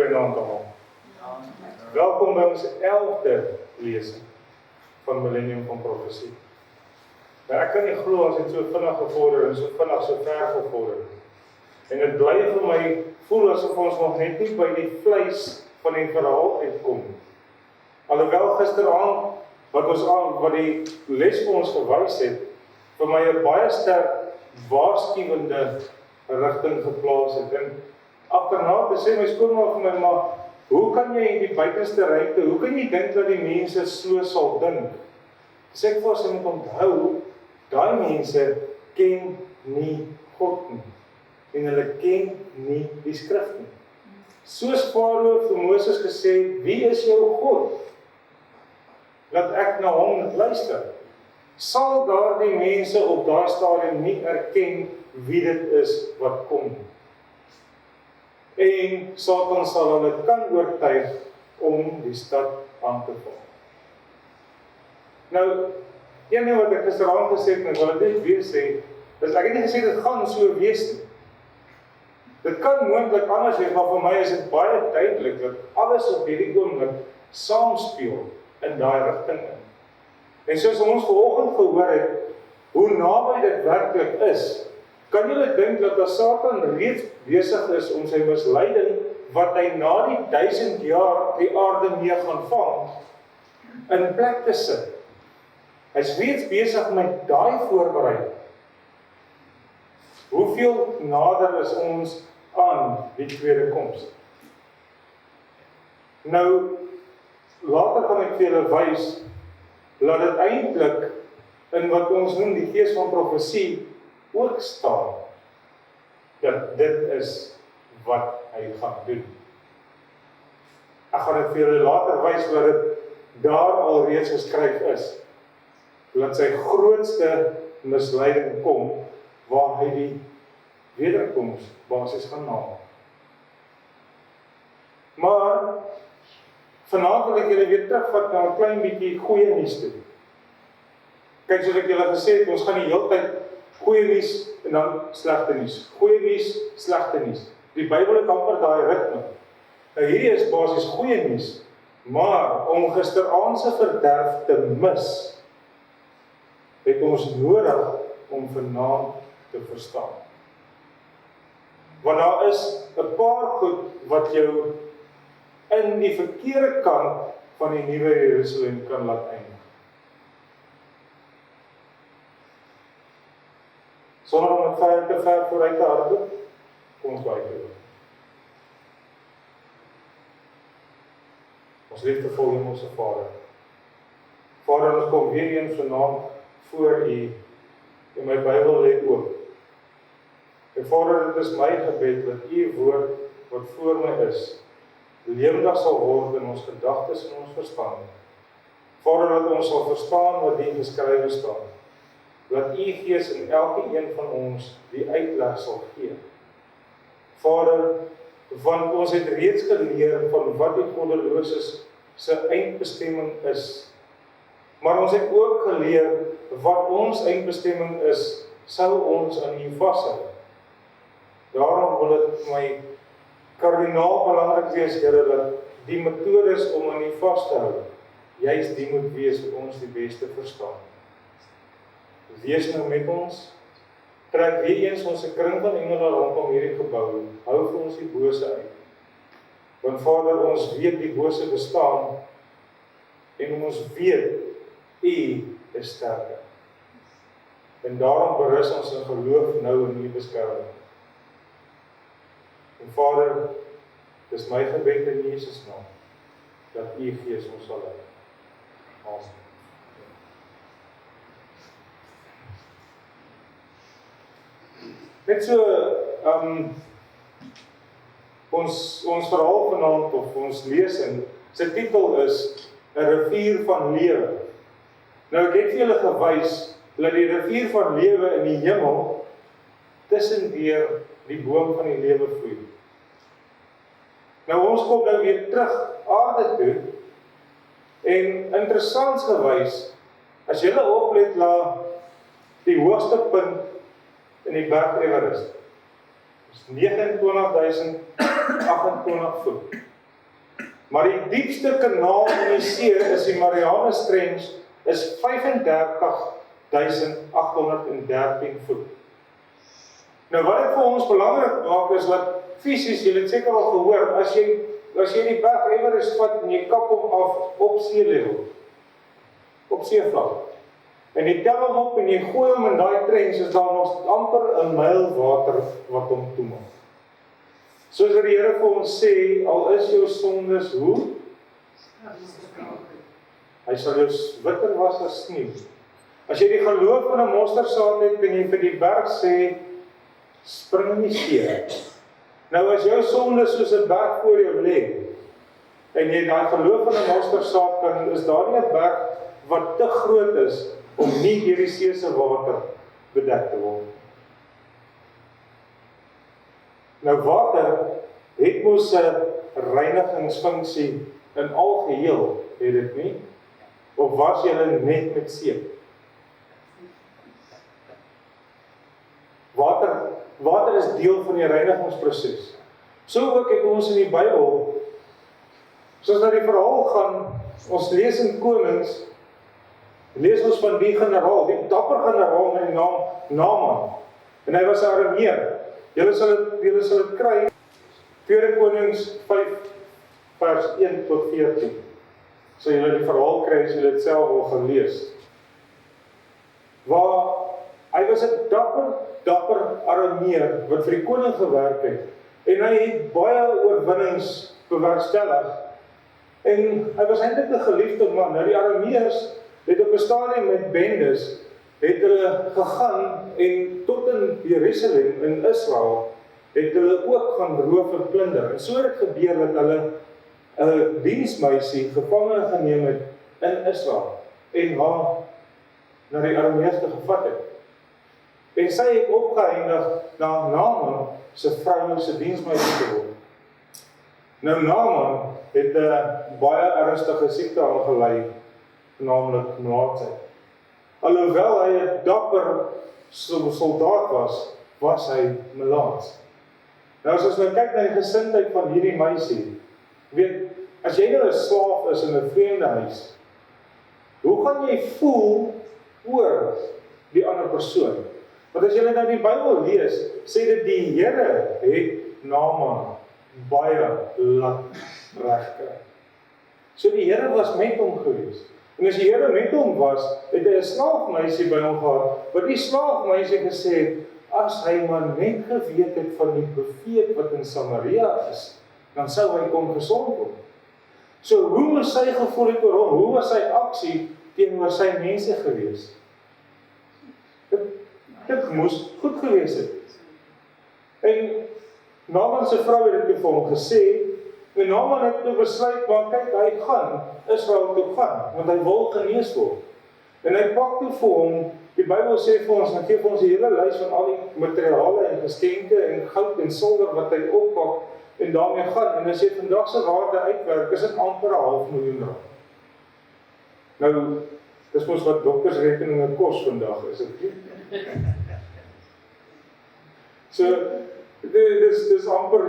Goeienaand almal. Welkom by ons 11de lesing van Millenium van Profesie. Nou, ek kan nie glo as dit so vinnig gevorder en so vinnig so ver gevorder. En dit bly vir my voel asof ons nog net nie by die vleis van die verhaal uitkom. Alhoewel gisteraand wat die les vir ons gewys het, vir my 'n baie sterk waarskuwende rigting geplaas het. En agterna sê my skoonma vir my, maar hoe kan jy in die buitenste ruimte, hoe kan jy dink dat die mense so sal dink? Sê ek vir sy moet onthou, daai mense ken nie God nie. En hulle ken nie die skrif nie. Soos Farao vir Moses gesê, wie is jou God? Laat ek na hom luister. Sal daardie mense op daai stadium nie erken wie dit is wat kom. En Satan sal hulle kan oortuig om die stad aan te val. Nou, een ding wat ek gisteraand gesê het, en ek wil dit net weer sê, is ek het nie gesê dit gaan so wees nie. Dit kan moontlik anders wees, maar vir my is dit baie duidelik dat alles op hierdie oomblik saamspeel in daai rigting in. En soos ons vanoggend gehoor het, hoe naby dit werklik is, kan julle dink dat as Satan reeds besig is om sy misleiding, wat hy na die 1000 jaar die aarde mee gaan vang, in plek te sit. Hy's reeds besig met daai voorbereiding. Hoeveel nader is ons aan die tweede koms? Nou, later kan ek vir julle wys, laat dit eintlik in wat ons noem die gees van profesie ook staan, dat dit is wat hy gaan doen. Ek gaan dit vir julle later wys wat dit daar al reeds geskryf is, dat sy grootste misleiding kom, waar hy die wederkoms basis gaan naam. Maar vanaand wil ek julle weer terugvat na 'n klein bietjie goeie nuus toe. Kyk, soos ek julle gesê het, ons gaan die hele tyd goeie nuus en dan slegte nuus. Goeie nuus, slegte nuus. Die Bybel het amper daai ritme. Nou hierdie is basies goeie nuus, maar om gisteraand se verderf te mis, het ons nodig om vanaand te verstaan. Want daar is 'n paar goed wat jou in die verkeerde kant van die nuwe Jerusalem kan laat eindig. Sonder om het te ver vooruit te hardloop, kom ons buite. Ons liefdevol Hemelse Vader. Vader, ons kom weer eens vanaand voor U, en my Bybel lê oop. En Vader, dit is my gebed dat U woord wat voor my is, lewendig sal word in ons gedagtes en ons verstand. Vader, dat ons sal verstaan wat hier geskrywe staan. Dat U Gees in elke een van ons die uitleg sal gee. Vader, want ons het reeds geleer van wat die goddeloses se eindbestemming is. Maar ons het ook geleer wat ons eindbestemming is, sou ons aan U vashou. Daarom wil dit my kardinaal belangrik wees, Here, dat die metodes om aan U vas te hou, juist die moet wees wat ons die beste verstaan. Wees nou met ons, trek weer eens ons 'n kring van engele rondom hierdie gebou, hou vir ons die bose uit. Want Vader, ons weet die bose bestaan, en ons weet, U is sterker. En daarom berus ons in geloof nou in U beskerming. En Vader, dis my gebed in Jesus naam, dat U Gees ons sal lei. Amen. Net so, ons verhaal vanaand, of ons lesing, sy titel is 'n rivier van lewe. Nou ek het vir julle gewys, dat die rivier van lewe in die hemel, tussendeur die boom van die lewe vloei. Nou ons kom nou weer terug aarde toe, en interessants gewys, as julle oplet na die hoogste punt in die berg Everest, is 29.028 voet. Maar die diepste kanaal in die see is die Marianas Trench, is 35.813 voet. Nou wat dit vir ons belangrik maak is dat fisies, jy het seker al gehoor, as jy die berg Everest vat en jy kap hom af op seelevel, op seevlak, en jy tel hom op en jy gooi hom in daai trench, is daar nog amper 1 myl water wat hom toemaak. Soos die Here vir ons sê, al is jou sondes hoe? Hy sal jou witter was as sneeu. As jy die geloof van 'n mosterdsaad het, kan jy vir die berg sê, spring in die see. Nou as jou sondes soos 'n berg voor jou lê, en jy daai geloof van 'n mosterdsaad kan, is daar nie 'n berg wat te groot is om nie deur die see se water bedek te word. Nou water het mos 'n reinigingsfunksie in algeheel, het dit nie? Of was julle net met seep? Water is deel van die reinigingsproses. So ook het ons in die Bybel, soos na die verhaal gaan, ons lees in Konings, lees ons van die generaal, die dapper generaal met die naam Naaman. En hy was 'n Arameer. Julle sal dit kry, 2 Konings 5, vers 1 tot 14. So julle die verhaal kry, as julle dit self al gaan lees. Waar hy was 'n dapper Arameer, wat vir die koning gewerk het, en hy het baie oorwinnings bewerkstellig, en hy was eintlik 'n geliefde man. Nou die Arameërs het op 'n stadium met bendes, het hulle gegaan, en tot in Jerusalem, in Israel, het hulle ook gaan roof en plunder. En so het dit gebeur dat hulle 'n diensmeisie gevangene geneem het in Israel, en haar na die Arameërs gevat het. En sy het opgeëindig na Naaman se vrou se diensmeisie geword. Nou Naaman het 'n baie ernstige siekte aangelei, naamlik naaktheid. Alhoewel hy 'n dapper soldaat was hy melaats. Nou as ons nou kyk na die gesindheid van hierdie meisie, weet, as jy nou 'n slaaf is in 'n vreemde huis, hoe gaan jy voel oor die ander persoon? Want as jy nou die Bybel lees, sê dit die Here het Naaman baie laat regkry. So die Here was met hom gewees. En as die Here met hom was, het hy 'n slaafmeisie by hom gehad, wat die slaafmeisie gesê het, as hy maar net geweet het van die profeet wat in Samaria is, dan sou hy kon gesond word. So hoe moes sy gevoel het oor hom? Hoe was sy aksie teenoor sy mense gewees? Dit moes goed gewees het. En Naaman se vrou het dit vir hom gesê, en Naaman het toe besluit, maar kyk, hy gaan Israel toe gaan, want hy wil genees word. En hy pak toe vir hom, die Bybel sê vir ons, hy gee vir ons die hele lys van al die materiale en geskenke en goud en silwer wat hy oppak en daarmee gaan. En as jy vandag se waarde uitwerk, is dit amper 500.000 rand. Nou, dis mos wat doktersrekeninge kos vandag, is dit nie? So, dis amper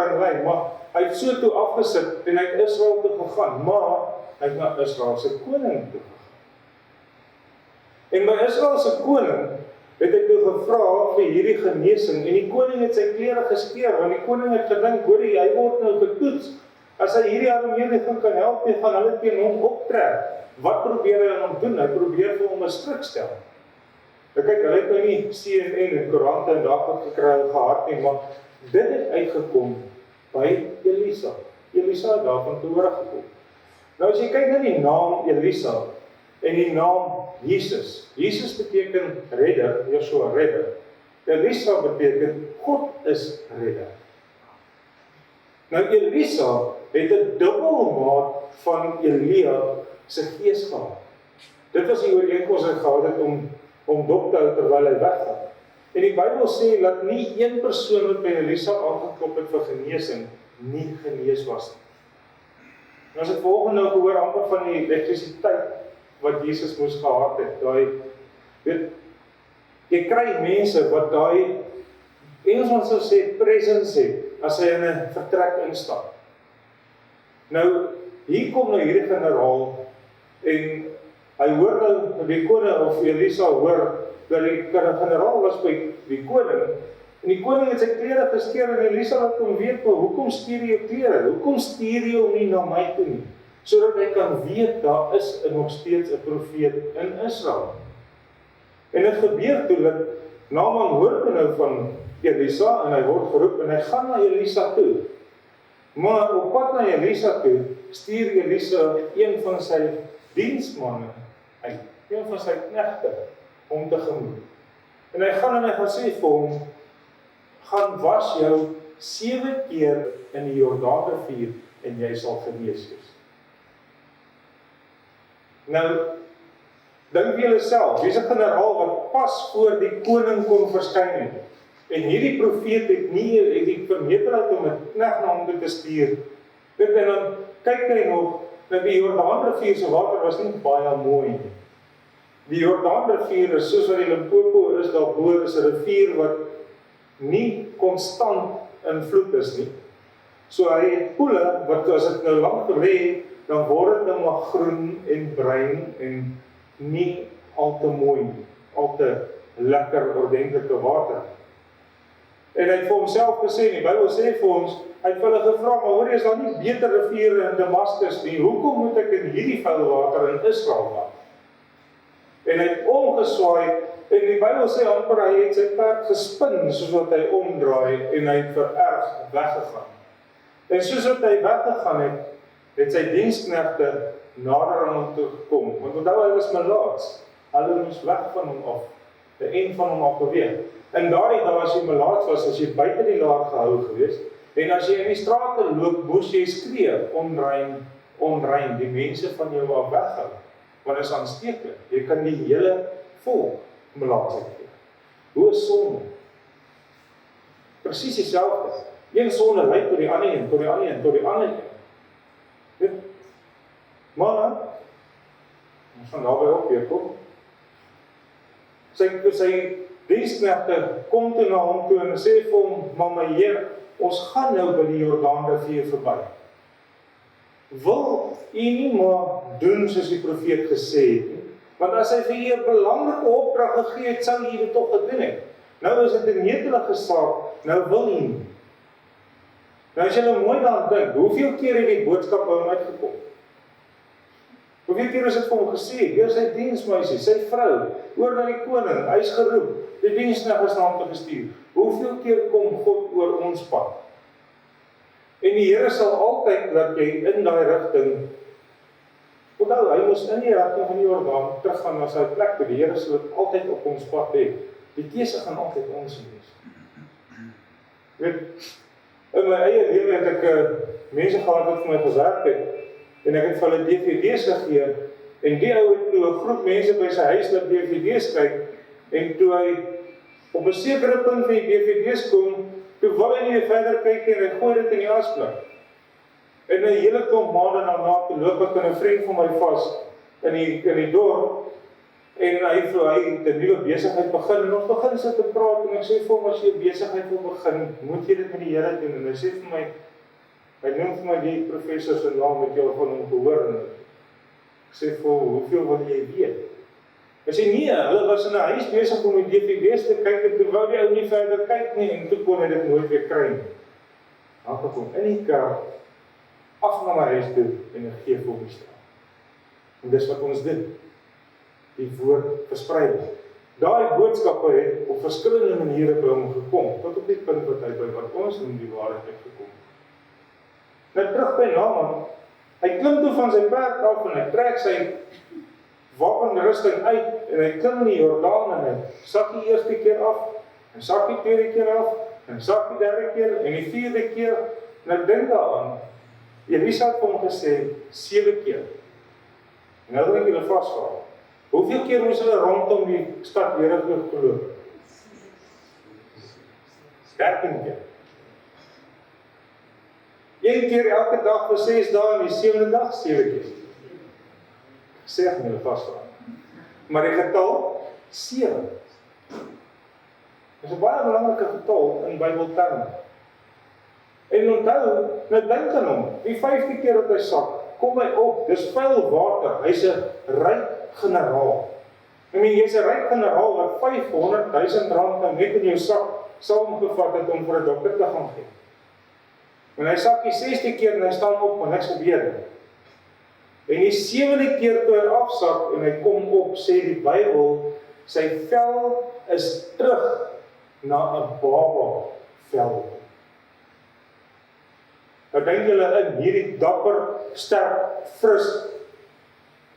in lyn, maar hy het so toe afgesit en hy het Israel toe gegaan, maar hy het na Israel se koning toe gegaan. En by Israel se koning het hy toe gevra vir hierdie genesing, en die koning het sy klere geskeur, want die koning het gedink, hoor jy, hy word nou getoets, as hy hierdie Arameer kan help, hy gaan hulle teen hom optrek. Wat probeer hy aan hom doen? Hy probeer vir hom 'n stryk stel. Nou kyk, hulle het nou nie CNN en koerante en daarvan gekry gehad nie, maar dit het uitgekom by Elisa. Elisa het daarvan te hore gekom. Nou as jy kyk na die naam Elisa en die naam Jesus. Jesus beteken redder, Yeshua redder. Elisa beteken God is redder. Nou Elisa het 'n dubbelmaat van Elia se gees gehad. Dit was die ooreenkoms hy gehad het om dop te hou terwyl hy weggaan. En die Bybel sê dat nie een persoon wat by Elisa aangeklop het vir genesing nie genees was nie. En as het volgende nou gehoor amper van die elektrisiteit wat Jesus moes gehad het, daai weet jy kry mense wat daai Engelsman sou sê presence het as hy in 'n vertrek instap. Nou, hier kom nou hierdie generaal, en hy hoor nou, die koning of Elisa hoor, dat die generaal was by die koning, en die koning het sy klere geskeur, en Elisa laat hom weet, hoekom stuur jy jou klere? Hoekom stuur jy hom nie na my toe nie? Sodat hy kan weet, daar is nog steeds 'n profeet in Israel. En dit gebeur toe, dat Naaman hoor nou van Elisa, en hy word geroep, en hy gaan na Elisa toe. Maar op pad na Elisa toe, stuur Elisa een van sy diensmanne uit, een van sy knegte, om tegemoet. En hy gaan sê vir hom, gaan was jou 7 keer in die Jordaan-rivier, en jy sal genees wees. Nou, dink julle self, wie is 'n generaal wat pas voor die koning kon verskyn het? En hierdie profeet het die vermetelheid om 'n knegt na hom toe te stuur. En dan kyk hy nog, dat die Jordaan-rivier se water was nie baie mooi nie. Die Jordaan-rivier is soos wat die Limpopo is, daarbo is 'n rivier wat nie konstant in vloed is nie. So hy het poele, wat as dit nou lank gelê, dan word dit nou maar groen en bruin en nie al te mooi nie, al te lekker, ordentlike water. En hy het vir homself gesê, die Bybel sê vir ons, hy het vir hulle gevra, maar hoor jy, is daar nie beter riviere in Damaskus nie, hoekom moet ek in hierdie vuil water in Israel gaan? En hy het omgeswaai, en die Bybel sê amper, hy het sy perd gespin, soos wat hy omdraai, en hy het vererg weggegaan. En soos wat hy weggegaan het sy diensknegte nader aan hom toe gekom, want onthou hy was melaats, hulle moes weg van hom af, die een van hom af beweeg. En daardie dag as jy melaats was, as jy buite die laar gehou gewees, en as jy in die strate loop, moes jy skree, onrein, die mense van jou af weghou, want dit is aansteeklik, jy kan die hele volk melaatsheid gee. Hoe is sonde? Presies dieselfde. Een sonde lei tot die ander een, tot die ander een, tot die ander een. Maar, ons gaan daarby op weer kom, sy diensknegte kom toe na hom toe en sê vir hom, maar my Heer, ons gaan nou by die Jordaan-rivier verby. Wil u nie maar doen soos die profeet gesê het nie? Want as hy vir u 'n belangrike opdrag gegee het, sou u dit toch gedoen het. Nou is dit 'n netelige saak, nou wil u nie. Nou as jy nou mooi daaraan dink, hoeveel keer het die boodskap by hom uitgekom? Hoeveel keer is dit vir hom gesê, deur sy diensmeisie, sy vrou, oor na die koning, hy is geroep, die diensknegt is na hom te gestuur. Hoeveel keer kom God oor ons pad? En die Here sal altyd laat jy in daai rigting, onthou, hy moes in die rigting van die Jordaan teruggaan na sy plek, die Here sal dit altyd op ons pad hê. Die keuse gaan altyd ons wees. Weet, in my eie lewe het ek mense gehad wat vir my gewerk het, en ek het vir hulle DVD's gegee, en die ou het toe 'n groep mense by sy huis dat DVD's kyk, en toe hy op 'n sekere punt van die DVD's kom, toe wil hy nie verder kyk en hy gooi dit in die asblik. En 'n hele klomp maande daarna toe loop ek 'n vriend van my vas in die dorp, en hy het 'n nuwe besigheid begin, en ons begin sit te praat, en ek sê vir hom, as jy 'n besigheid wil begin, moet jy dit met die Here doen, en hy sê vir my, hy noem vir my die professor se naam, het jy al van hom gehoor, en ek sê vir hom, hoeveel wil jy weet? Hy sê, nee, hulle was in 'n huis besig om die DVD's te kyk, en toe wou die ou nie verder kyk nie, en toe kon hy dit nooit weer kry nie. Dan het hom in die kar, af na my huis toe, en ek gee vir hom die straat. En dis wat ons doen, die woord versprei. Daai boodskappe het op verskillende maniere by hom gekom, tot op die punt wat hy by wat ons noem die waarheid het gekom. Nou terug by Naaman, hy klim toe van sy perd af en hy trek sy wapenrusting uit en hy klim in die Jordaan en hy sak die eerste keer af, en sak die tweede keer af, en sak die derde keer en die vierde keer. Nou dink daaraan, Elisa het vir hom gesê 7 keer. En nou wil ek julle vasvra. Hoeveel keer moes hulle rondom die stad Heiligdom geloop? 13 keer. 1 keer elke dag vir 6 dae en die 7de dag 7 keer. Sê ek julle vasvra. Maar die getal 7. Dit is 'n baie belangrike getal in Bybelterme. En onthou, nou dink aan hom, die 5de keer dat hy sak, kom hy op, dis vuil water, hy's 'n ryk generaal. Jy's 'n ryk generaal wat 500.000 rand nou net in jou sak saamgevat het om vir 'n dokter te gaan gee. En hy sak die 6de keer en hy staan op, maar niks gebeur nie. En die 7de keer toe hy afsak en hy kom op, sê die Bybel, sy vel is terug na 'n baba vel. Nou dink julle in hierdie dapper, sterk, fris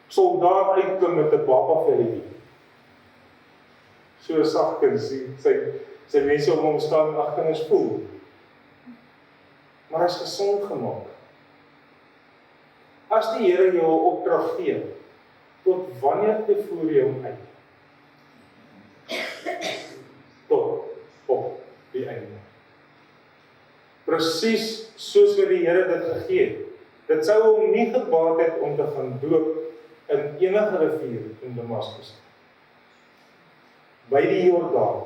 soldaat uitkom met 'n baba velletjie. So sagkens sy mense om hom staan agter ons voel. Maar hy is gesond gemaak. As die Here jou 'n opdrag gee, tot wanneer te voer jy hom uit? Tot op die einde. Presies soos wat die Here dit gegee het. Dit sou hom nie gebaat het om te gaan doop in enige rivier in Damaskus. By die Jordaan.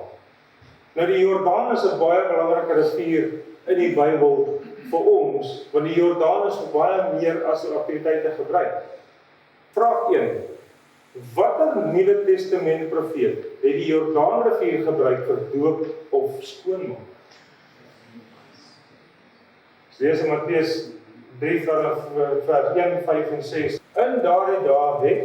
Nou die Jordaan is 'n baie belangrike rivier in die Bybel vir ons, want die Jordaan is baie meer as 'n aktiwiteite gebruik. Vraag 1. Watter Nuwe Testament profeet het die Jordaan-rivier gebruik vir doop of skoonmaak? Lees in Matteus 3 vers 1, 5 en 6. In daardie dae het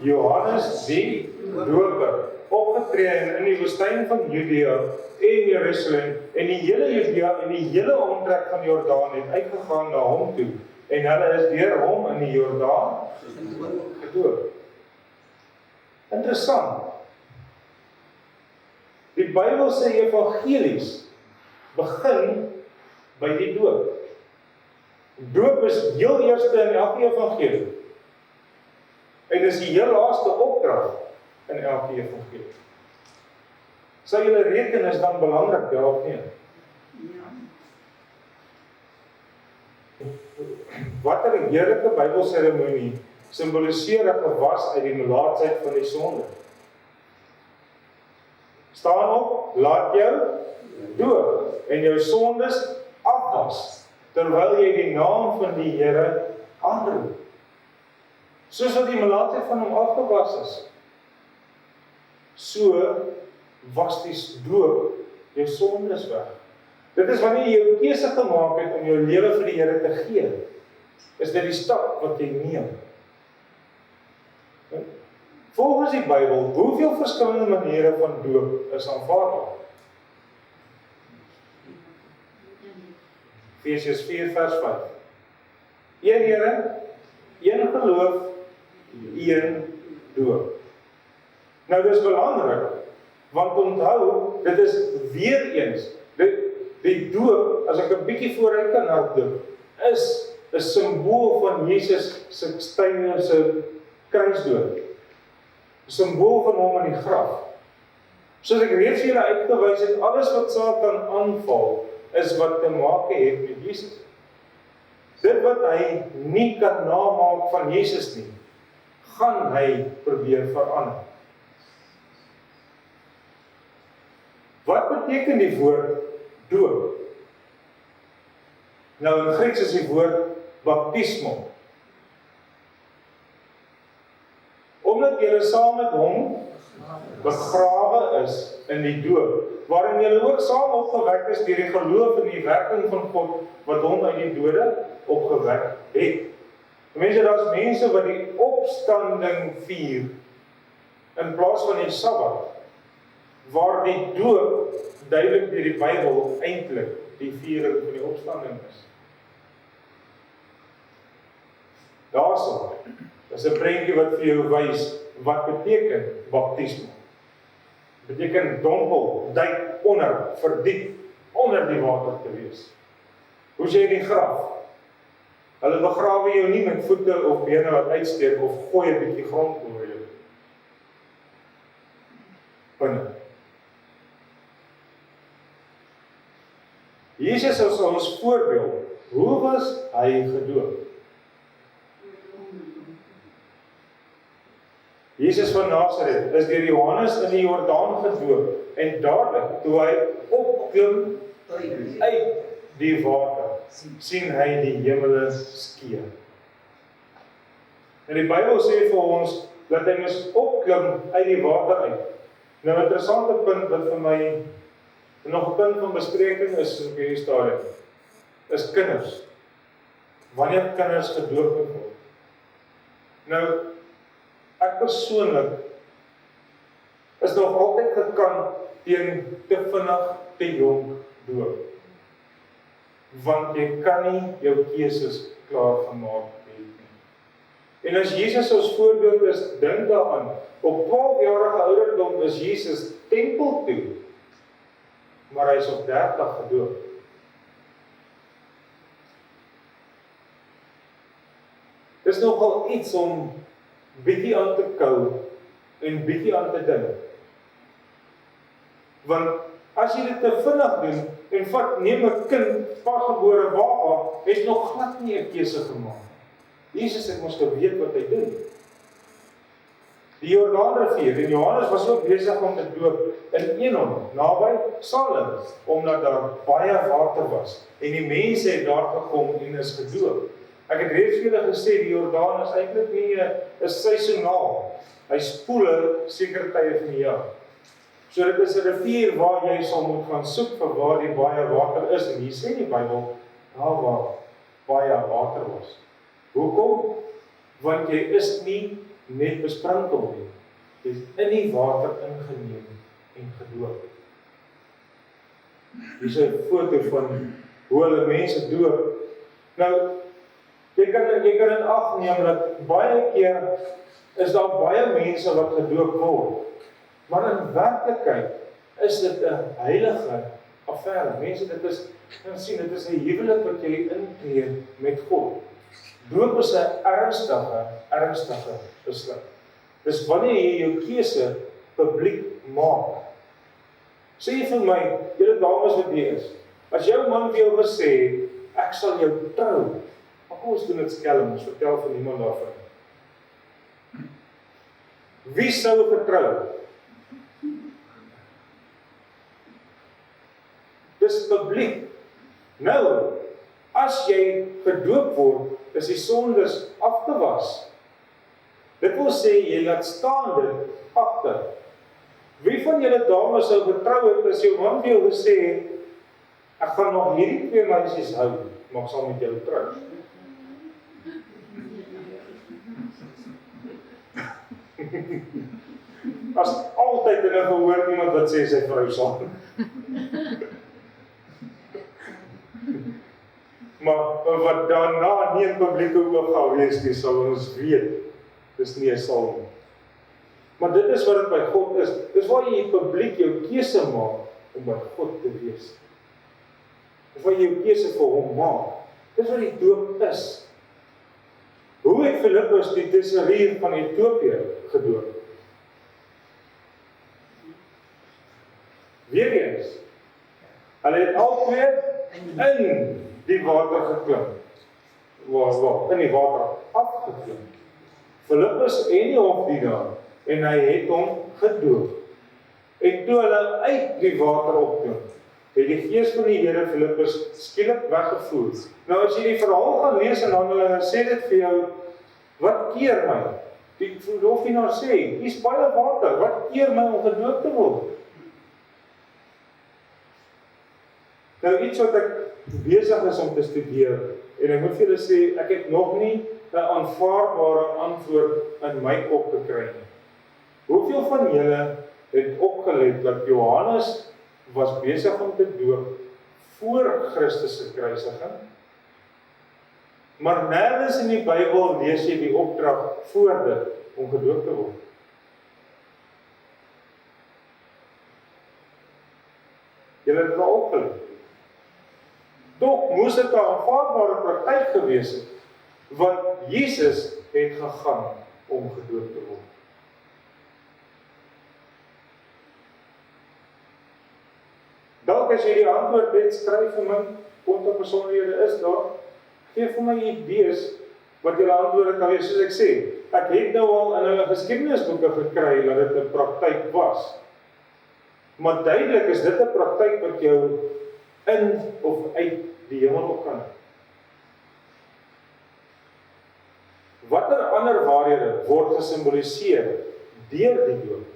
Johannes die Doper opgetree in die woestyn van Judea en Jerusalem en die hele Judea en die hele omtrek van Jordaan het uitgegaan na hom toe en hulle is deur hom in die Jordaan gedoop. Interessant. Die Bybel sê evangelies begin by die doop. Doop is heel eerste in elke evangelie. En dis die heel laaste opdrag in elke evangelie. Sou julle reken is dan belangrik, ja of nie? Watter heerlike Bybelseremonie simboliseer 'n gewas uit die melaatsheid van die sonde? Staan op, laat jou doop en jou sondes afwas, terwyl jy die naam van die Here aanroep. Soos wat die melaatsheid van hom afgewas is, so was die doop jou sondes weg. Dit is wanneer jy jou keuse gemaak het om jou lewe vir die Here te gee, is dit die stap wat jy neem. Volgens die Bybel, hoeveel verskillende maniere van doop is aanvaarbaar? Efesiërs 4 vers 5. Een Here, een geloof, een doop. Nou dis belangrik, want onthou, dit is weer eens, die doop, as ek 'n bietjie vooruit kan hardloop, is 'n simbool van Jesus se kruisdood. 'n Simbool van hom in die graf. Soos ek reeds vir julle uitgewys het, alles wat Satan aanval, is wat te maak het met Jesus. Dit wat hy nie kan namaak van Jesus nie, gaan hy probeer verander. Wat beteken die woord doop? Nou in Grieks is die woord baptismo. Omdat julle saam met hom begrawe is in die doop, waarin julle ook saam opgewek is deur die geloof in die werking van God wat hom uit die dode opgewek het. Mense, daar's mense wat die opstanding vier in plaas van die Sabbat, waar die doop duidelik deur die Bybel eintlik die viering van die opstanding is. Daarso is 'n prentjie wat vir jou wys wat beteken baptisme. Beteken dompel, duik onder, verdiep onder die water te wees. Hoe sê die graf? Hulle begrawe jou nie met voete of bene wat uitsteek of gooi 'n bietjie grond oor jou. Binne. Jesus is ons voorbeeld. Hoe was hy gedoop? Jesus van Nasaret is deur Johannes in die Jordaan gedoop en dadelik toe hy opklim uit die water, sien hy die hemele skeur. En die Bybel sê vir ons, dat hy moes opklim uit die water uit. Nou 'n interessante punt wat vir my, nog 'n punt van bespreking is op hierdie stadium, is kinders. Wanneer kinders gedoop moet word. Nou, ek persoonlik is nog altyd gekant teen te vinnig, te jong doop. Want jy kan nie jou keuses klaar gemaak het nie. En as Jesus ons voorbeeld is, dink daaraan, op 12-jarige ouderdom is Jesus tempel toe, maar hy is op 30 gedoop. Dis nogal iets om bietjie aan te kou en bietjie aan te dink. Want as jy dit te vinnig doen en neem 'n kind, pasgebore baba, het nog glad nie 'n keuse gemaak. Jesus het mos geweet wat hy doen. Die Jordaan-rivier, en Johannes was ook besig om te doop in Enon, naby Salem, omdat daar baie water was. En die mense het daar gekom en is gedoop. Ek het reeds vir julle gesê, die Jordaan is eintlik nie 'n seisonaal. Hy spoel sekere tye van die jaar. So dit is 'n rivier waar jy sal moet gaan soek vir waar die baie water is. En hier sê die Bybel, daar waar baie water was. Hoekom? Want jy is nie net besprinkel nie. Jy is in die water ingeneem en gedoop. Hier is 'n foto van hoe hulle mense doop. Nou, jy kan in ag neem dat baie keer is daar baie mense wat gedoop word. Maar in werklikheid is dit 'n heilige affære. Mense, dit is 'n huwelik wat jy intree met God. Doop is 'n ernstige besluit. Dis wanneer jy jou keuse publiek maak. Sê vir my, julle dames wat hier is, as jou man vir jou gesê, ek sal jou trou, maar kom ons doen dit skelm, ons vertel vir niemand daarvan. Wie sou getrou? Dis publiek. Nou, as jy gedoop word, is die sondes af te was. Dit wil sê, jy laat staan dit agter. Wie van julle dames sou getrou het as jou man vir jou gesê, ek gaan nog hierdie 2 meisies hou, maar ek sal met jou trou? As altyd in 'n gehoor iemand wat sê sy vrou sal. Maar wat daarna nie in publieke oog gaan wees nie, sal ons weet, dis nie 'n sal nie. Maar dit is wat dit by God is. Dis waar jy publiek jou keuse maak om by God te wees. Dis waar jy jou keuse vir hom maak. Dis wat die doop is. Hoe het Phillip die tesourier van Ethiopië gedoop? Weer eens, hulle het albei in die water geklim. In die water afgeklim. Phillip en die hofdienaar, en hy het hom gedoop. En toe hulle uit die water opkom, het die gees van die Here Phillip skielik weggevoer. Nou as jy die verhaal gaan lees in Handelinge, sê dit vir jou, wat keer my? Die hofdienaar sê, hier's baie water, wat keer my om gedoop te word? Nou iets wat ek besig is om te studeer, en ek moet vir julle sê, ek het nog nie 'n aanvaarbare antwoord in my kop gekry nie. Hoeveel van julle het opgelet dat Johannes was besig om te doop voor Christus se kruisiging? Maar nergens in die Bybel lees jy die opdrag voor dit om gedoop te word. Julle het al opgelet. Tog moes dit 'n aanvaarbare praktyk gewees het, want Jesus het gegaan om gedoop te word. Dalk as jy die antwoord net skryf vir my, kontakbesonderhede is daar, gee vir my idees wat julle antwoorde kan wees, soos ek sê. Ek het nou al in 'n geskiedenisboeke gekry dat dit 'n praktyk was. Maar duidelik is dit 'n praktyk wat jou in of uit die hemel op kan. Watter ander waarhede word gesimboliseer deur die doop?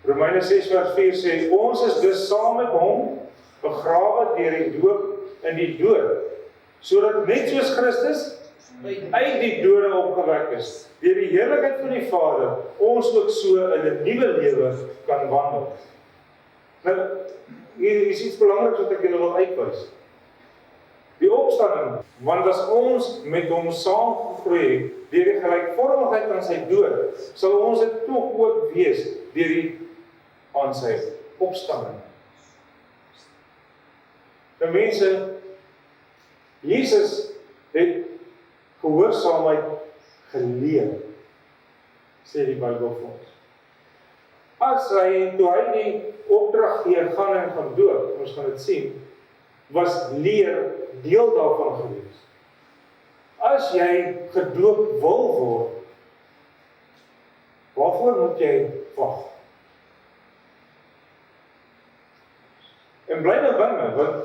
Romeine 6 vers 4 sê, ons is dus saam met hom begrawe deur die doop in die dood, sodat net soos Christus uit die dode opgewek is, deur die heerlikheid van die Vader, ons ook so in 'n nuwe lewe kan wandel. Nou, hier is iets belangriks wat ek julle wil uitwys. Die opstanding, want as ons met hom saam gegroei het, deur die gelykvormigheid aan sy dood, sal ons dit tog ook wees deur die aan sy opstanding. Nou mense, Jesus het gehoorsaamheid geleer, sê die Bybel vir ons. As toe hy die opdrag gee, gaan doop, ons gaan dit sien, was leer deel daarvan gewees. As jy gedoop wil word, waarvoor moet jy wag? En bly nou by my, want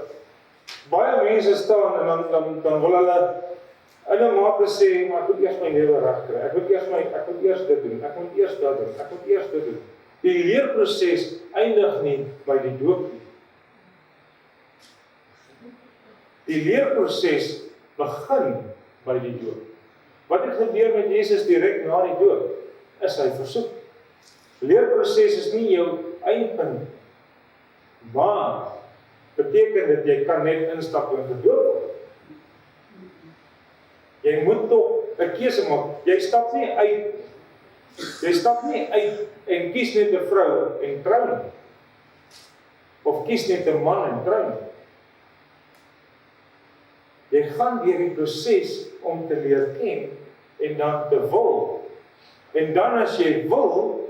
baie mense staan en dan wil hulle in 'n mate sê, maar ek moet eers my lewe regkry, ek moet eers dit doen, ek moet eers dat doen, ek moet eers dit doen. Die leerproses eindig nie by die doop nie. Die leerproses begin by die doop. Wat het gebeur met Jesus direk na die doop? Is hy versoek. Leerproses is nie jou eindpunt, maar beteken dit jy kan net instap en gedoop word. Jy moet tog 'n keuse maak. Jy stap nie uit en kies net 'n vrou en trou nie. Of kies net 'n man en trou nie. Jy gaan deur die proses om te leer ken en dan te wil. En dan as jy wil,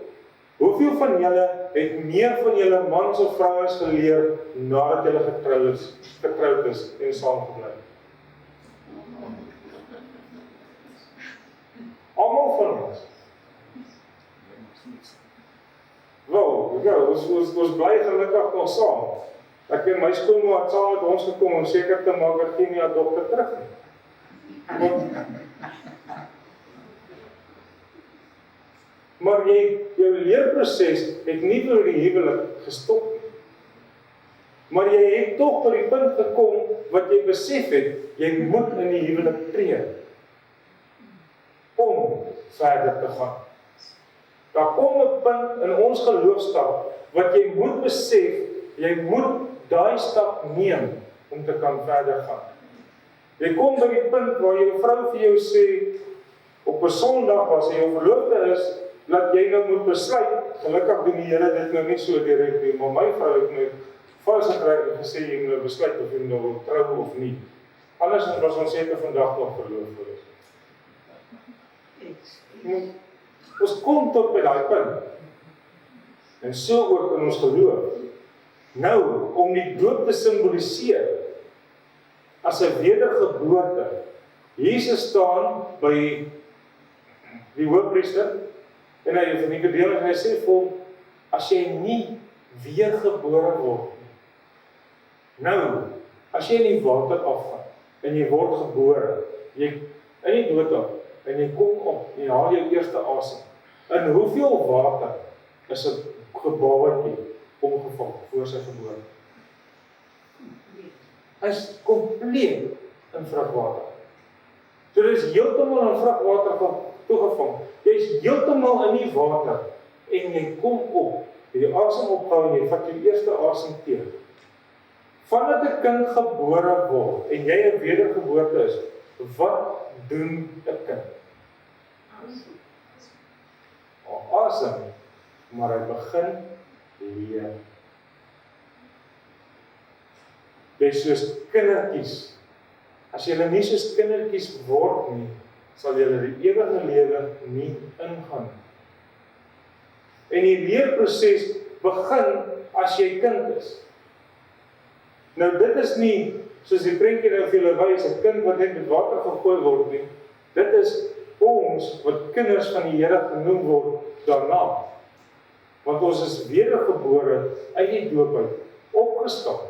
hoeveel van julle het meer van julle mans of vrouens geleer nadat julle getroud is en saamgebly? Almal van ons. Wel, ja, ons bly gelukkig nog saam. Ek en my skoonma het saam met ons gekom om seker te maak dat geen haar dogter terug nie. Maar jou leerproses het nie door die huwelik gestop nie. Maar jy het tog tot die punt gekom wat jy besef het, jy moet in die huwelik tree om verder te gaan. Daar kom 'n punt in ons geloofstap wat jy moet besef, jy moet daai stap neem om te kan verder gaan. Jy kom by die punt waar jou vrou vir jou sê, op 'n Sondag as jy jou verloofde is, dat jy nou moet besluit. Gelukkig doen die Here dit nou nie so direk nie, maar my vrou het my vasgekry en gesê jy moet besluit of jy nou wil trou of nie. Anders was ons seker vandag nog verloof gewees. Ons kom tot by daai punt. En so ook in ons geloof. Nou, om die doop te simboliseer as 'n wedergeboorte. Jesus staan by die hoofpriester en hy van Nikodemus en hy sê vir hom, as jy nie weergebore word nie. Nou, as jy in die water afgaan en jy word gebore, jy in die dood af, en jy kom op, jy haal jou eerste asem. In hoeveel water is 'n gebaartjie omgeval voor sy geboorte? Hy is kompleet in vrugwater. So dit is heeltemal in vrugwater toegevang. Jy is heeltemal in die water en jy kom op, jy asem opgehou en jy vat jou eerste asem teer. Vandat 'n kind gebore word en jy 'n wedergeboorte is, wat doen 'n kind? Asem, maar hy begin leer. Jy is soos kindertjies. As jy nie soos kindertjies word nie, sal jy die ewige lewe nie ingaan. En die leerproses begin as jy kind is. Nou dit is nie, soos die prentjie nou vir julle wys, 'n kind wat net met water gegooi word nie. Dit is ons wat kinders van die Here genoem word daarna. Want ons is wedergebore uit die doop uit, opgestaan.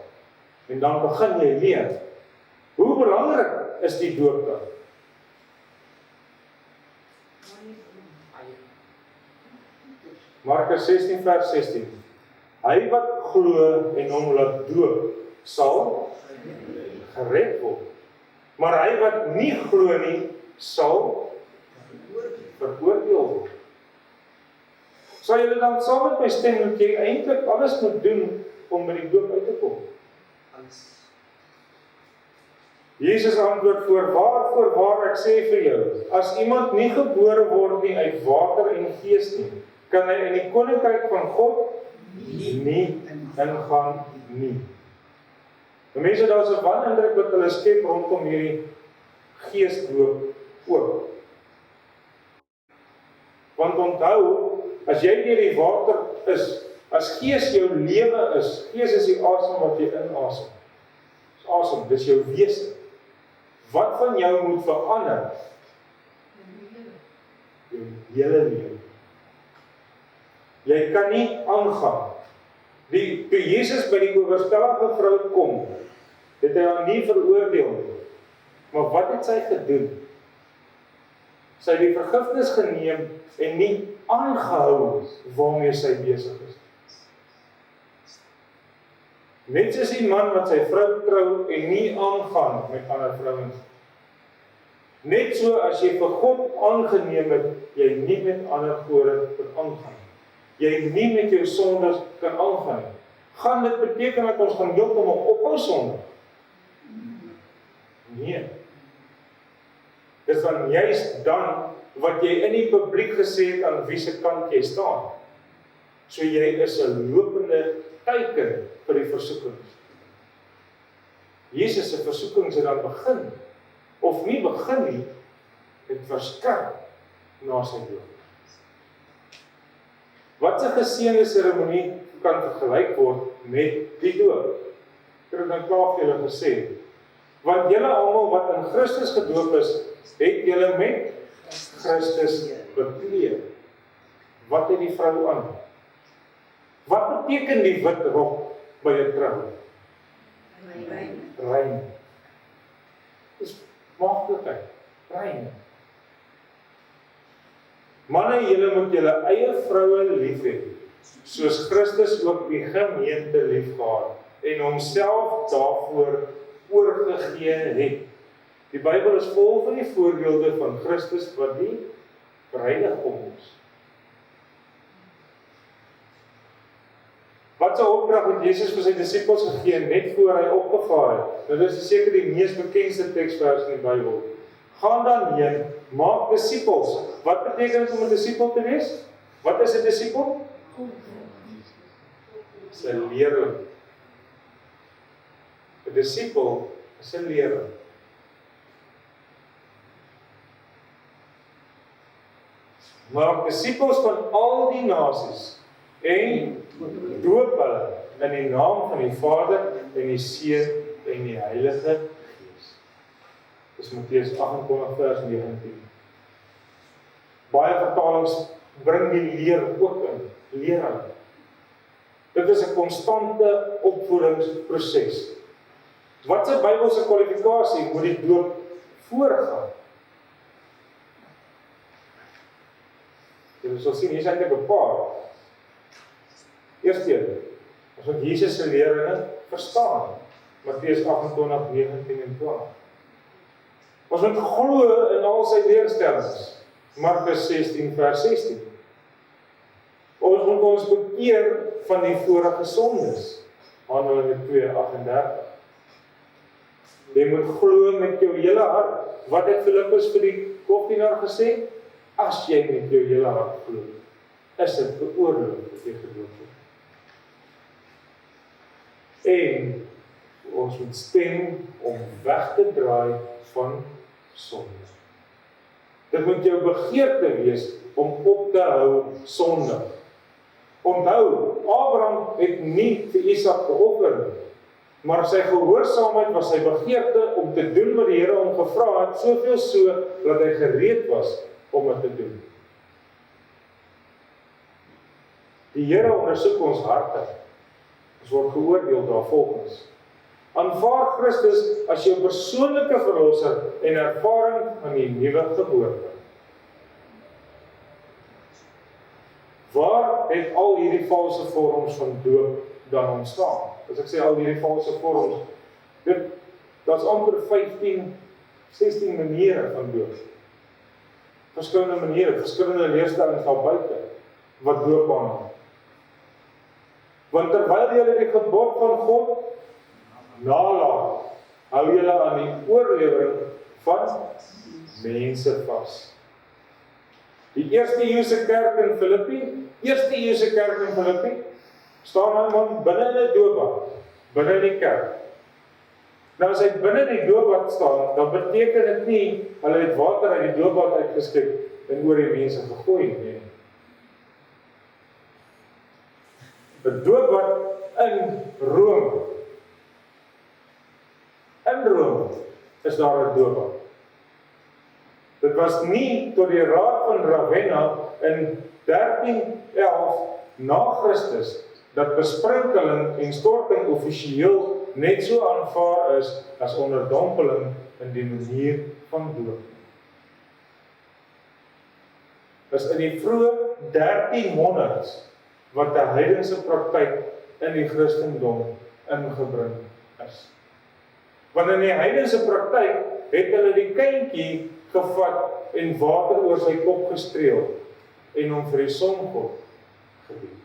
En dan begin jy leer. Hoe belangrik is die doop dan? Markus 16 vers 16. Hy wat glo en hom laat doop, sal gered word. Maar hy wat nie glo nie, sal veroordeel word. Sal julle dan saam met my stem dat jy eintlik alles moet doen om by die doop uit te kom? Jesus antwoord voorwaar, ek sê vir jou, as iemand nie gebore word nie uit water en gees nie, kan hy in die koninkryk van God nie ingaan nie. Die mense, daar is 'n wanindruk wat hulle skep rondom hierdie geesdoop ook. Want onthou, as jy deur die water is, as gees jou lewe is, gees is die asem wat jy inasem. Dis asem, dis jou wese. Wat van jou moet verander? Jou hele lewe. Jy kan nie aangaan. Toe Jesus by die oorspellige vrou kom, het hy haar nie veroordeel nie. Maar wat het sy gedoen? Sy het die vergifnis geneem en nie aangehou waarmee sy besig is. Net soos die man wat sy vrou trou en nie aangaan met ander vrouens. Net so as jy vir God aangeneem het, jy nie met ander gode kan aangaan. Jy nie met jou sondes kan aangaan. Gaan dit beteken dat ons gaan heeltemal ophou sondig? Nee. Dis dan juist dan wat jy in die publiek gesê het aan wie se kant jy staan. So jy is 'n lopende teiken vir die versoekings. Jesus se versoekings het dan begin, of nie begin nie, het verskerp na sy dood. Wat 'n geseënde seremonie kan vergelyk word met die doop? Ek het dan klaar vir julle gesê, want julle almal wat in Christus gedoop is, het julle met Christus bekleed. Wat het die vrou aan? Wat beteken die wit rok by 'n trou? Rein. Dis maagdelikheid, rein. Manne, julle moet julle eie vroue lief hê, soos Christus ook die gemeente liefgehad en homself daarvoor oorgegee het. Die Bybel is vol van die voorbeelde van Christus wat die Heiligdom is. Wat 'n opdrag het Jesus vir sy disippels gegee net voor hy opgevaar het? Nou, dit is seker die mees bekendste teksvers in die Bybel. Gaan dan heen, maak disippels. Wat beteken dit om 'n disipel te wees? Wat is 'n disipel? Dis 'n leerling. 'n Disipel is 'n leerling. Maak disippels van al die nasies en doop hulle in die naam van die Vader en die Seun en die Heilige Gees. Dis Matteus 28 vers 19. Baie vertalings bring die leer ook in, leer hulle. Dit is 'n konstante opvoedingsproses. Wat is 'n Bybelse kwalifikasie moet die doop voorgaan? Jy sal sien, hier is eintlik 'n paar. Eerstens, ons moet Jesus se leringe verstaan. Matteus 28, 19 en 20. Ons moet glo in al sy leerstellings. Markus 16 vers 16. Ons moet ons bekeer van die vorige sondes. Handelinge 2:38. Jy moet glo met jou hele hart. Wat het Phillip vir die kopdienaar gesê? As jy met jou hele hart glo, is dit beoordeel dat jy gedoop word. En ons moet stem om weg te draai van sonde. Dit moet jou begeerte wees om op te hou sonde. Onthou, Abraham het nie vir Isak geoffer nie, maar sy gehoorsaamheid was sy begeerte om te doen wat die Here hom gevra het, soveel so dat hy gereed was om dit te doen. Die Here ondersoek ons harte. Ons word geoordeel daarvolgens. Aanvaar Christus as jou persoonlike verlosser en ervaring van die nuwe geboorte. Waar het al hierdie valse vorms van doop dan ontstaan? As ek sê al hierdie valse vorms, dat is amper 15, 16 maniere van doop. Verskillende maniere, verskillende leerstellings daar buite, wat doop aan. Want terwyl julle die gebod van God nalaat, hou julle aan die oorlewering van mense vas. Die eerste eeuse kerk in Philippi, staan hy man binne in 'n doopbad, binne in die kerk. Nou as hy binne in die doopbad staan, dan beteken dit nie, hulle het water uit die doopbad uitgeskep en oor die mense gegooi nie. 'n doopbad in Rome. In Rome is daar 'n doopbad. Dit was nie tot die raad van Ravenna in 1311 na Christus dat besprinkeling en storting offisieel net so aanvaar is as onderdompeling in die manier van doop. Is in die vroeë 1300s wat 'n heidense praktyk in die Christendom ingebring is. Want in die heidense praktyk het hulle die kindjie gevat en water oor sy kop gestreel en hom vir die songod gebied.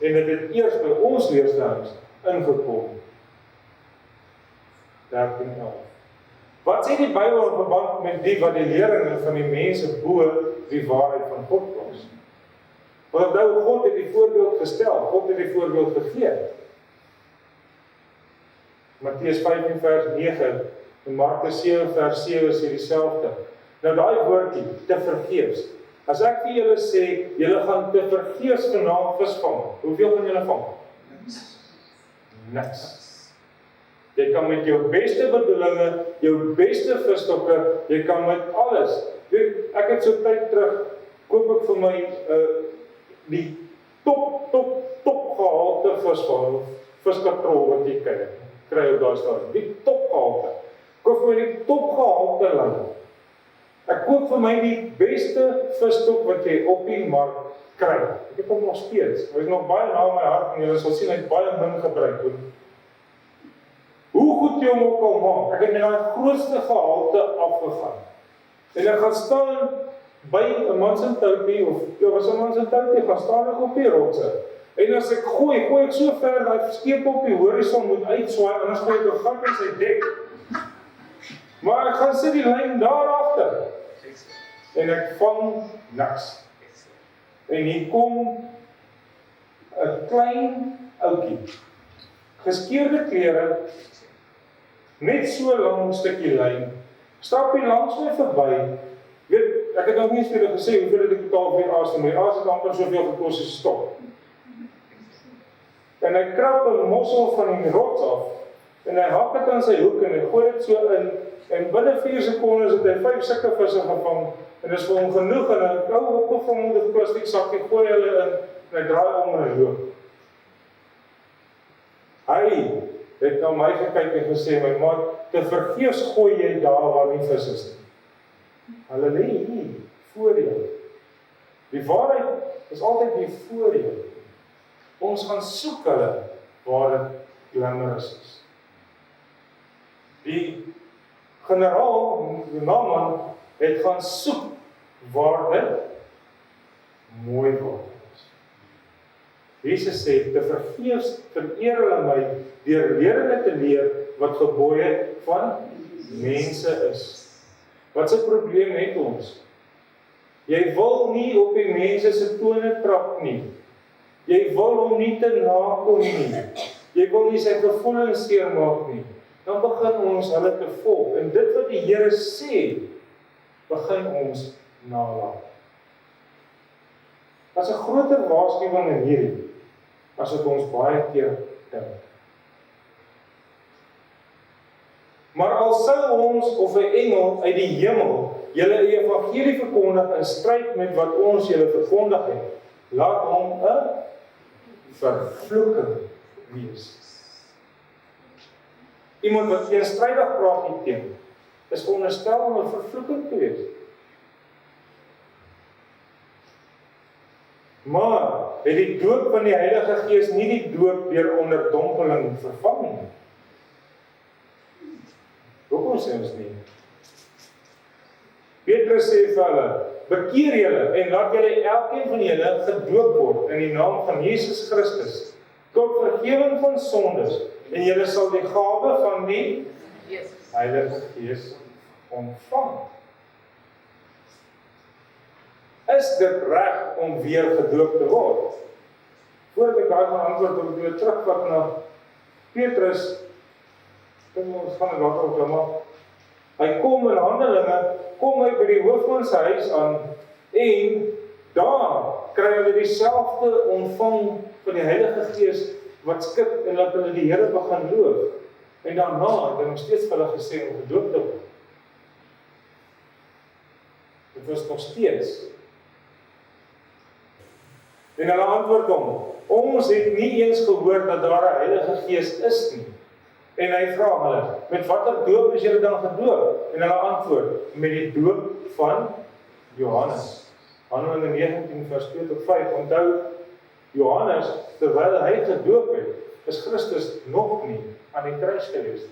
En dit het eers by ons leerstellings ingekom. 1311. Wat sê die Bybel in verband met die wat die leringe van die mense bo die waarheid van God plaas? Want nou God het die voorbeeld gestel, God het die voorbeeld gegee. Matteus 15 vers 9 en Markus 7 vers 7 sê dieselfde. Nou daai woordjie, te vergeefs. As ek vir julle sê, julle gaan te vergeefs vanaand vis vang, hoeveel gaan julle vang? Niks. Jy kan met jou beste bedoelinge, jou beste visstokke, jy kan met alles. Weet, ek het so tyd terug, koop ek vir my die top gehalte visvang, viskatrol wat jy kry op daai stadium, die top gehalte. Koop vir my die top gehalte lyn. Ek koop vir my die beste visstok wat jy op die mark kry. Ek het hom nog steeds. Hy is nog baie na my hart en julle sal sien hy het baie min gebruik. Hoe goed jy hom ook al maak. Ek het met daai grootste gehalte afgegaan. En ek gaan staan by 'n man se toutie of was 'n man se toutie, gaan staan ek op die rotse. En as ek gooi ek so ver dat die skeep op die horison moet uitswaai, anders gooi ek 'n gat in sy dek. Maar ek gaan sit die lyn daar agter. En ek vang niks. En hier kom 'n klein ouetjie. Geskeurde klere, net so lank stukkie lyn. Stap hier langs my verby. Weet, ek het nog nie eens vir julle gesê hoeveel het ek betaal vir aas, maar die aas het amper soveel gekos as 'n stok. En hy krap 'n mossel van die rots af en hy hak dit aan sy hoek en hy gooi dit so in en binne 4 sekondes het hy 5 sulke visse gevang en dit is vir hom genoeg en hy hou opgevang met 'n plastiek sakkie, gooi hulle in en hy draai om en hy loop. Hy het na my gekyk en gesê, my maat, te vergeefs gooi jy daar waar die vis is nie. Hulle lê hier voor jou. Die waarheid is altyd hier voor jou. Ons gaan soek hulle waar dit glamorous is. Die generaal, die Naaman, het gaan soek waar dit mooi word is. Jesus sê, te vergeefs vereer hulle my deur leringe te leer wat gebooie van mense is. Wat se probleem het ons? Jy wil nie op die mense se tone trap nie. Jy wil hom nie te nakom nie. Jy wil nie sy gevoelens seermaak nie. Dan begin ons hulle te volg. En dit wat die Here sê, begin ons nalat. Daar's 'n groter waarskuwing in hierdie, as wat ons baie keer dink. Maar al sou ons of 'n engel uit die hemel julle evangelie verkondig in stryd met wat ons julle verkondig het, laat hom 'n vervloeking wees. Iemand wat teenstrydig praat teen, is veronderstel om 'n vervloeking te wees. Maar het die doop van die Heilige Gees nie die doop deur onderdompeling vervang nie? Hoekom sê ons nie? Petrus sê vir hulle, bekeer julle en laat julle elkeen van julle gedoop word in die naam van Jesus Christus tot vergewing van sondes en julle sal die gawe van die Heilige Gees ontvang. Is dit reg om weer gedoop te word? Voordat ek daai gaan antwoord, wil ek weer terugvat na Petrus. Ons gaan dit later op maar. Hy kom in Handelinge, kom hy by die hoofman se huis aan en daar kry hulle dieselfde ontvang van die Heilige Gees wat skik en laat hulle die Here begin loof. En daarna het hy nog steeds vir hulle gesê om gedoop te word. Dit was nog steeds. En hulle antwoord hom, ons het nie eens gehoor dat daar 'n Heilige Gees is nie. En hy vra hulle, met watter doop is julle dan gedoop? En hulle antwoord, met die doop van Johannes. Handelinge 19 vers 2 tot 5. Onthou, Johannes, terwyl hy gedoop het, is Christus nog nie aan die kruis gewees.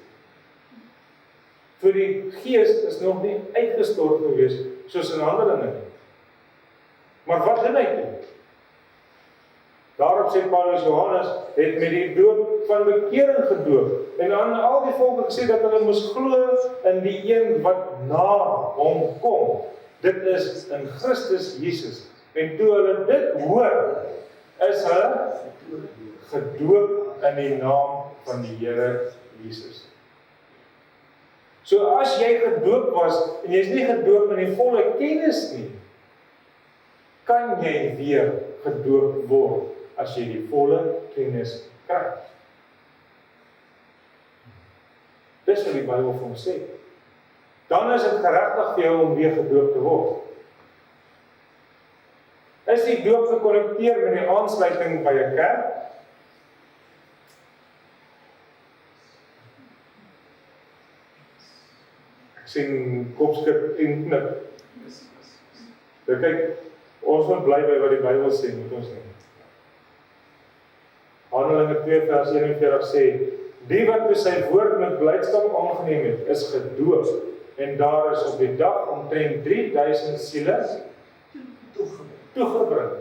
Vir die Gees is nog nie uitgestort gewees, soos in Handelinge. Maar wat doen hy toe? Daarop sê Paulus, Johannes het met die doop van bekering gedoop en aan al die volke gesê dat hulle moes glo in die een wat na hom kom. Dit is in Christus Jesus. En toe hulle dit hoor, is hulle gedoop in die naam van die Here Jesus. So as jy gedoop was en jy is nie gedoop in die volle kennis nie, kan jy weer gedoop word as jy die volle kennis kry. Dis wat die Bybel vir ons sê. Dan is dit geregtig vir jou om weer gedoop te word. Is die doop gekonnekteer met die aansluiting by 'n kerk? Ek sien kopskud en knip. Nou kyk, ons moet bly by wat die Bybel sê, moet ons nie. Handelinge 2 vers 41 sê, die wat toe sy woord met blydskap aangeneem het, is gedoop, en daar is op die dag omtrent 3000 siele toegebring.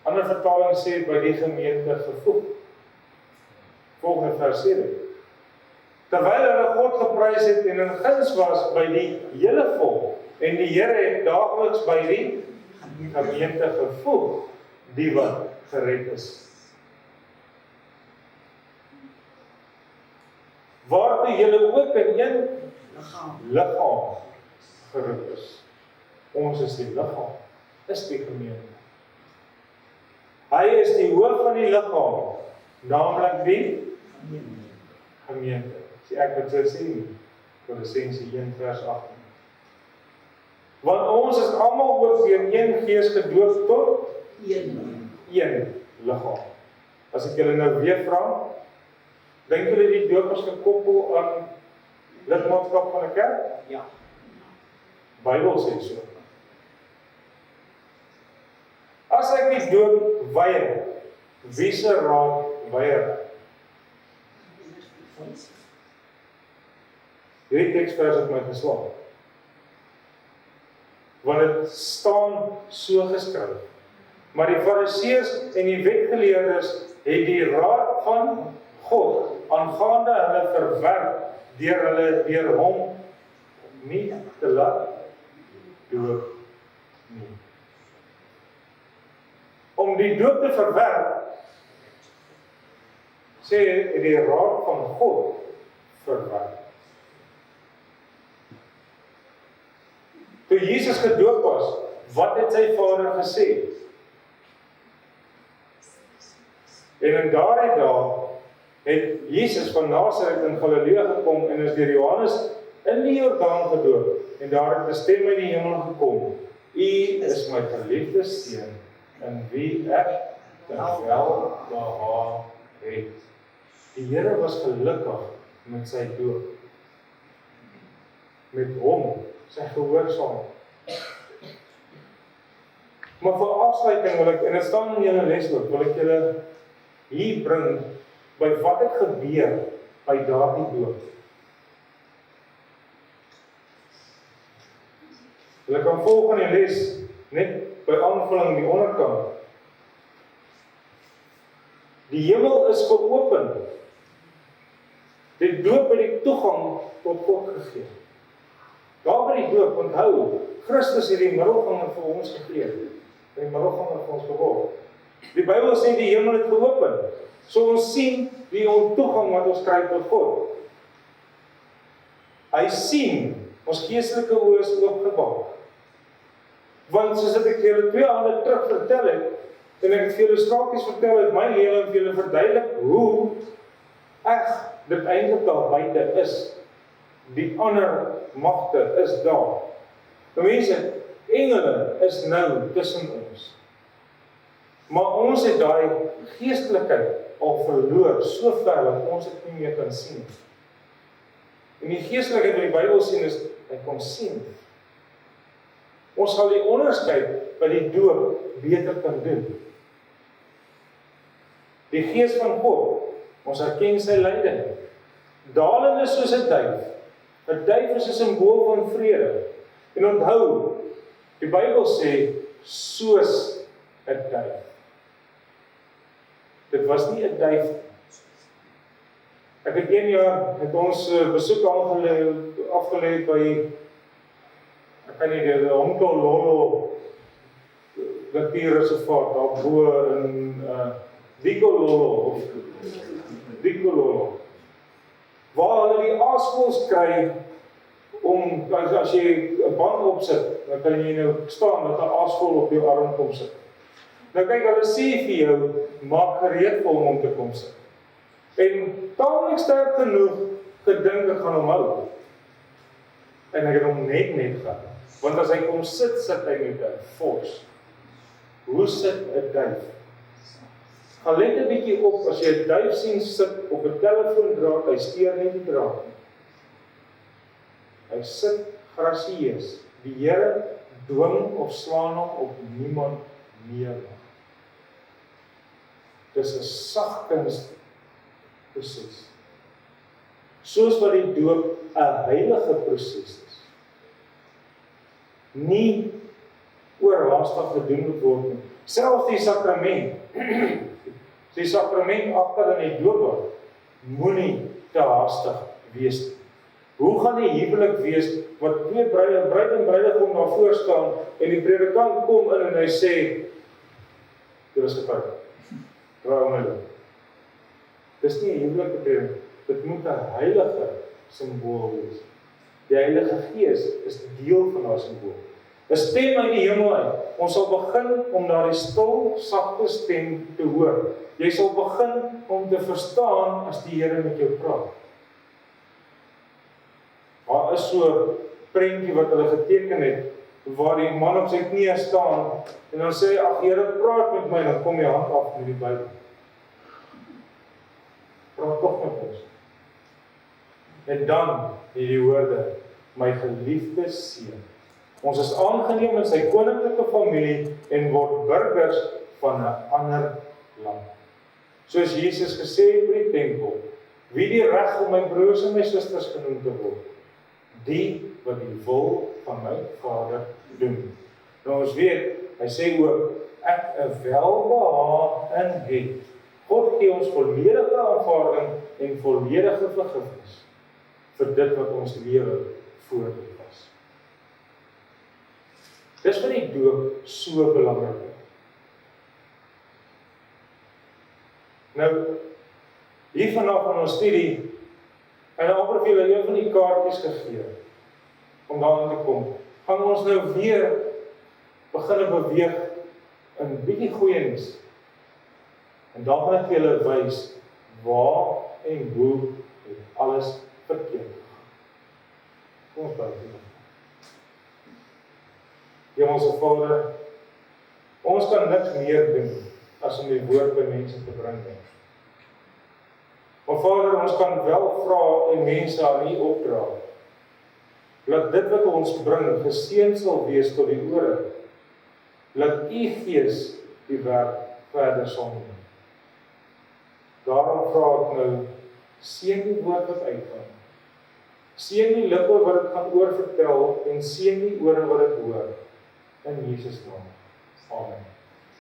Ander vertaling sê, by die gemeente gevoeg. Volgende vers 7. Terwyl hulle God geprys het en in guns was by die hele volk, en die Here het daagliks by die gemeente gevoeg, die wat gered is. Waartoe julle ook in een liggaam geroep is. Ons is die liggaam, is die gemeente. Hy is die hoof van die liggaam, naamlik die gemeente. Sê ek wat sy sê nie, Kolossense 1 vers 18. Want ons is almal ook deur een gees gedoop tot een liggaam. As ek julle nou weer vra, dink julle die doop is gekoppel aan lidmaatskap van 'n kerk? Ja. Bybel sê so. As ek die doop weier, wie se raad weier? Hierdie teksvers het my geslaan. Want dit staan so geskryf. Maar die Fariseërs en die wetgeleerdes het die raad van God aangaande hulle verwerp deur hom nie te laat doop nie. Om die doop te verwerp, sê die raad van God verwerp. Toe Jesus gedoop was, wat het sy Vader gesê? En in daardie dae het Jesus van Nasaret in Galilea gekom en is deur Johannes in die Jordaan gedoop. En daar het 'n stem uit die hemel gekom: U is my geliefde seun, in wie ek welbehaag het. Die Here was gelukkig met sy doop. Met hom, sy gehoorsaam. Maar vir afsluiting wil ek, en dit staan in julle les ook, wil ek julle hier bring by wat het gebeur by daardie doop. Julle kan volg in die les net by aanvulling in die onderkant. Die hemel is geopen. Die doop het die toegang tot God gegee. Daar by die doop, onthou, Christus het die middelganger vir ons gegee. Die middelganger vir ons geword. Die Bybel sê die hemel het geopen. So ons sien die toegang wat ons kry tot God. Hy sien, ons geestelike oë is oopgemaak. Want soos ek vir julle 2 aande terug vertel het, en ek het vir julle straatjies vertel uit my lewe en vir julle verduidelik hoe dit eintlik daar buite is. Die ander magte is daar. Nou mense, engele is nou tussen ons. Maar ons het daai geestelikheid al verloor, so ver dat ons dit nie meer kan sien. En die geestelikheid wat die Bybel sien is, hy kon sien. Ons sal die onderskeid by die doop beter kan doen. Die Gees van God, ons herken sy lyding. Dalende soos 'n duif. 'n Duif is 'n simbool van vrede. En onthou, die Bybel sê, soos 'n duif. Dit was nie 'n duif. Ek het 1 jaar, het ons besoek afgelê by, ek kan nie die Lolo natuurreservaat, daar bo in Dikololo, waar hulle die aasvoëls kry, om, as jy 'n band opsit, dan kan jy nou staan dat 'n aasvoël op jou arm kom sit. Nou kyk, hulle sê vir jou, maak gereed vir hom om te kom sit. En taamlik sterk genoeg gedink ek gaan hom hou. En ek het hom net gehad. Want as hy kom sit hy met 'n fors. Hoe sit 'n duif? Gaan let 'n bietjie op, as jy 'n duif sien sit op 'n telefoondraad, hy steur nie die draad nie. Hy sit grasieus. Die Here dwing of slaan hom op niemand meer. Dis 'n sagkens proses. Soos wat die doop 'n heilige proses is. Nie oorhaastig gedoen moet word nie. Selfs die sakrament, die sakrament agter in die doop, moenie te haastig wees nie. Hoe gaan die huwelik wees, wat 2 bruid en bruidegom daar voor staan, en die predikant kom in en hy sê, dit is gepak, trouw my dan. Dis nie 'n huwelike prediking, dit moet 'n heilige simbool wees. Die Heilige Gees is deel van daardie simbool. 'n Stem uit die hemel uit. Ons sal begin om daardie stil, sagte stem te hoor. Jy sal begin om te verstaan as die Here met jou praat. Daar is so 'n prentjie wat hulle geteken het, waar die man op sy knieë staan, en dan sê hy, ag Here, praat met my, dan kom jy hand af met die Bybel. Praat tog met ons. En dan hierdie woorde, my geliefde seun. Ons is aangeneem in sy koninklike familie en word burgers van 'n ander land. Soos Jesus gesê het by die tempel, wie die reg om my broers en my susters genoem te word, die wat die wil van my Vader doen. Nou ons weet, hy sê ook, ek 'n welbehae in het. God gee ons volledige aanvaarding en volledige vergifnis vir dit wat ons lewe voor dit was. Dis vir die doop so belangrik. Nou, hier vanaf in ons studie, en amper vir julle een van die kaartjies gegee, om daarin te kom, gaan ons nou weer begin beweeg in bietjie goeie nuus. En dan gaan ek vir julle wys waar en hoe het alles verkeerd gegaan. Kom ons bid. Hemelse Vader, ons kan niks meer doen as om die woord by mense te bring. Maar Vader, ons kan wel vra en mense aan U opdra, dat dit wat ons bring geseën sal wees tot die ore, Laat U Gees die werk verder sal doen. Daarom vra ek nou, seën die woord wat uitgaan. Seën die lippe wat dit gaan oorvertel en seën die ore wat dit hoor. In Jesus naam. Amen.